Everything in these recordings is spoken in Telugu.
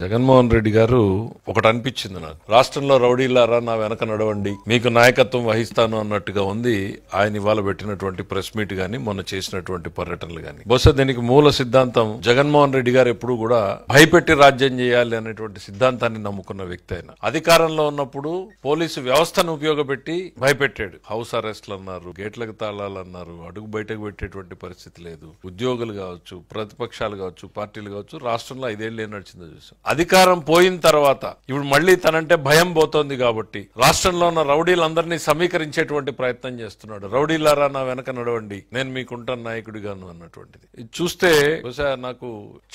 జగన్మోహన్ రెడ్డి గారు ఒకటి అనిపించింది నాకు. రాష్ట్రంలో రౌడీలారా నా వెనక నడవండి, మీకు నాయకత్వం వహిస్తాను అన్నట్టుగా ఉంది ఆయన ఇవాళ పెట్టినటువంటి ప్రెస్ మీట్ గాని, మొన్న చేసినటువంటి పర్యటనలు గాని. బహుశా దీనికి మూల సిద్ధాంతం జగన్మోహన్ రెడ్డి గారు ఎప్పుడు కూడా భయపెట్టి రాజ్యం చేయాలి అనేటువంటి సిద్ధాంతాన్ని నమ్ముకున్న వ్యక్తి ఆయన. అధికారంలో ఉన్నప్పుడు పోలీసు వ్యవస్థను ఉపయోగపెట్టి భయపెట్టాడు. హౌస్ అరెస్ట్లు అన్నారు, గేట్లకు తాళాలు అన్నారు, అడుగు బయటకు పెట్టేటువంటి పరిస్థితి లేదు. ఉద్యోగులు కావచ్చు, ప్రతిపక్షాలు కావచ్చు, పార్టీలు కావచ్చు, రాష్ట్రంలో 5 ఏళ్ళు ఏం నడిచిందో చూసాం. అధికారం పోయిన తర్వాత ఇప్పుడు మళ్లీ తనంటే భయం పోతోంది కాబట్టి రాష్ట్రంలో ఉన్న రౌడీలందరినీ సమీకరించేటువంటి ప్రయత్నం చేస్తున్నాడు. రౌడీలారా నా వెనక నడవండి, నేను మీకుంటాను నాయకుడిగాను అన్నటువంటిది. ఇది చూస్తే బహుశా నాకు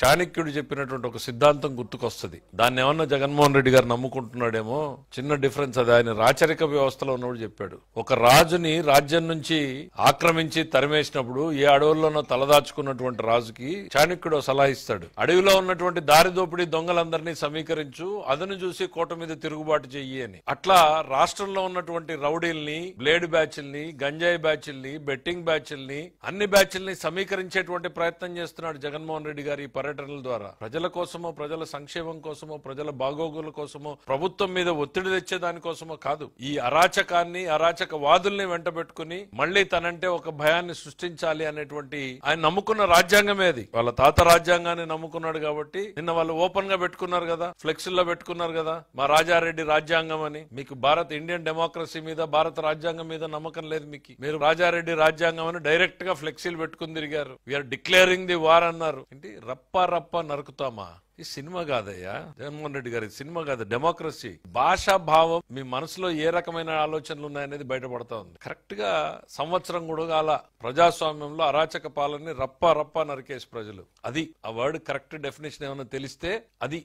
చాణక్యుడు చెప్పినటువంటి ఒక సిద్ధాంతం గుర్తుకొస్తుంది. దాన్ని ఏమన్నా జగన్మోహన్ రెడ్డి గారు నమ్ముకుంటున్నాడేమో. చిన్న డిఫరెన్స్ అది ఆయన రాచరిక వ్యవస్థలో ఉన్నప్పుడు చెప్పాడు. ఒక రాజుని రాజ్యం నుంచి ఆక్రమించి తరిమేసినప్పుడు ఏ అడవుల్లోనో తలదాచుకున్నటువంటి రాజుకి చాణక్యుడు సలహా ఇస్తాడు. అడవిలో ఉన్నటువంటి దారిదోపిడి దొంగలందరినీ సమీకరించు, అదను చూసి కోట మీద తిరుగుబాటు చెయ్యి అని. అట్లా రాష్ట్రంలో ఉన్నటువంటి రౌడీల్ని, బ్లేడ్ బ్యాచ్ల్ని, గంజాయి బ్యాచ్ల్ని, బెట్టింగ్ బ్యాచ్ల్ని, అన్ని బ్యాచ్ల్ని సమీకరించేటువంటి ప్రయత్నం చేస్తున్నాడు జగన్మోహన్ రెడ్డి గారు ఈ పర్యటనల ద్వారా. ప్రజల కోసమో, ప్రజల సంక్షేమం కోసమో, ప్రజల బాగోగుల కోసమో, ప్రభుత్వం మీద ఒత్తిడి తెచ్చే దానికోసమో కాదు. ఈ అరాచకాన్ని, అరాచక వాదుల్ని వెంట పెట్టుకుని మళ్లీ తనంటే ఒక భయాన్ని సృష్టించాలి అనేటువంటి ఆయన నమ్ముకున్న రాజ్యాంగమే అది. వాళ్ళ తాత రాజ్యాంగాన్ని నమ్ముకున్నాడు కాబట్టి నిన్న వాళ్ళు ఓపెన్ గా పెట్టుకున్నారు కదా, ఫ్లెక్సీల్లో పెట్టుకున్నారు కదా, మా రాజారెడ్డి రాజ్యాంగం అని. మీకు భారత్ ఇండియన్ డెమోక్రసీ మీద, భారత రాజ్యాంగం మీద నమ్మకం లేదు మీకు. మీరు రాజారెడ్డి రాజ్యాంగం అని డైరెక్ట్ గా ఫ్లెక్సీలు పెట్టుకుని తిరిగారు. వీఆర్ డిక్లేరింగ్ ది వార్ అన్నారు. ఏంటి రప్ప రప్ప నరుకుతామా? ఈ సినిమా కాదయ్యా జగన్మోహన్ రెడ్డి గారి, సినిమా కాదు, డెమోక్రసీ. భాషా భావం, మీ మనసులో ఏ రకమైన ఆలోచనలు ఉన్నాయనేది బయటపడతా ఉంది. కరెక్ట్ గా సంవత్సరం కూడా అలా ప్రజాస్వామ్యంలో అరాచక పాలనని రప్ప రప్ప నరికేసి ప్రజలు. అది ఆ వర్డ్ కరెక్ట్ డెఫినేషన్ ఏమైనా తెలిస్తే అది